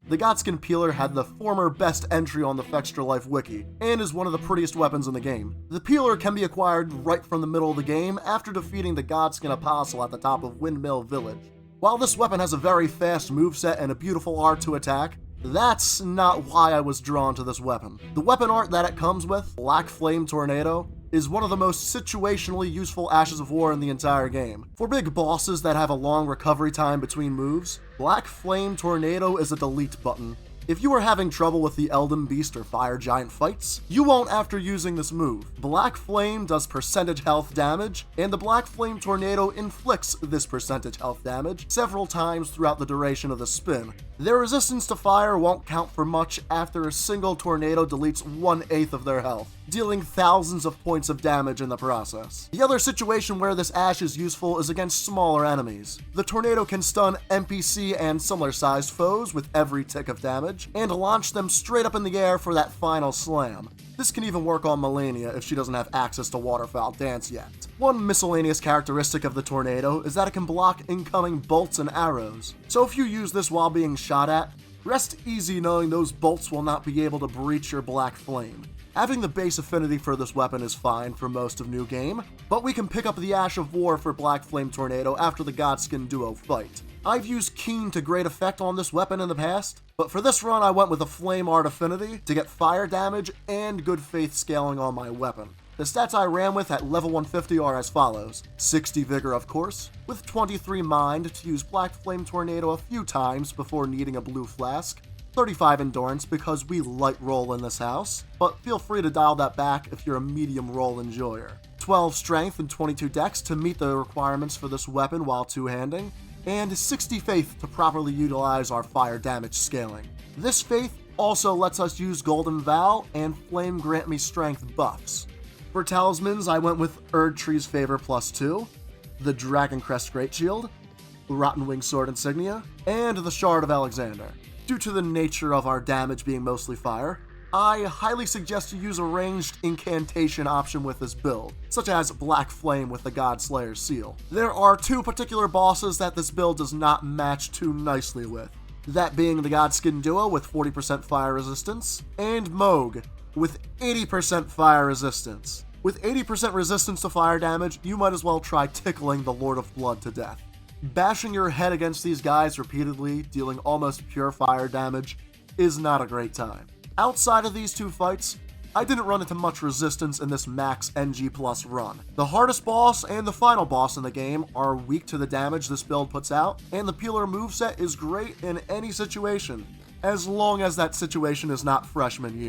The Godskin Peeler had the former best entry on the Fextra Life wiki, and is one of the prettiest weapons in the game. The Peeler can be acquired right from the middle of the game after defeating the Godskin Apostle at the top of Windmill Village. While this weapon has a very fast moveset and a beautiful art to attack, that's not why I was drawn to this weapon. The weapon art that it comes with, Black Flame Tornado, is one of the most situationally useful Ashes of War in the entire game. For big bosses that have a long recovery time between moves, Black Flame Tornado is a delete button. If you are having trouble with the Elden Beast or Fire Giant fights, you won't after using this move. Black Flame does percentage health damage, and the Black Flame Tornado inflicts this percentage health damage several times throughout the duration of the spin. Their resistance to fire won't count for much after a single tornado deletes 1/8 of their health, dealing thousands of points of damage in the process. The other situation where this Ash is useful is against smaller enemies. The tornado can stun NPC and similar sized foes with every tick of damage, and launch them straight up in the air for that final slam. This can even work on Melania if she doesn't have access to Waterfowl Dance yet. One miscellaneous characteristic of the tornado is that it can block incoming bolts and arrows. So if you use this while being shot at, rest easy knowing those bolts will not be able to breach your Black Flame. Having the base affinity for this weapon is fine for most of new game, but we can pick up the Ash of War for Black Flame Tornado after the Godskin duo fight. I've used Keen to great effect on this weapon in the past, but for this run I went with a Flame Art affinity to get fire damage and good faith scaling on my weapon. The stats I ran with at level 150 are as follows: 60 Vigor of course, with 23 Mind to use Black Flame Tornado a few times before needing a blue flask, 35 Endurance because we light roll in this house, but feel free to dial that back if you're a medium roll enjoyer, 12 Strength and 22 Dex to meet the requirements for this weapon while two-handing, and 60 Faith to properly utilize our fire damage scaling. This Faith also lets us use Golden Vow and Flame Grant Me Strength buffs. For talismans, I went with Erdtree's Favor +2, the Dragon Crest Great Shield, Rotten Wing Sword Insignia, and the Shard of Alexander. Due to the nature of our damage being mostly fire, I highly suggest you use a ranged incantation option with this build, such as Black Flame with the Godslayer's Seal. There are two particular bosses that this build does not match too nicely with, that being the Godskin Duo with 40% fire resistance, and Moog with 80% fire resistance. With 80% resistance to fire damage, you might as well try tickling the Lord of Blood to death. Bashing your head against these guys repeatedly, dealing almost pure fire damage, is not a great time. Outside of these two fights, I didn't run into much resistance in this max NG plus run. The hardest boss and the final boss in the game are weak to the damage this build puts out, and the Peeler moveset is great in any situation, as long as that situation is not freshman year.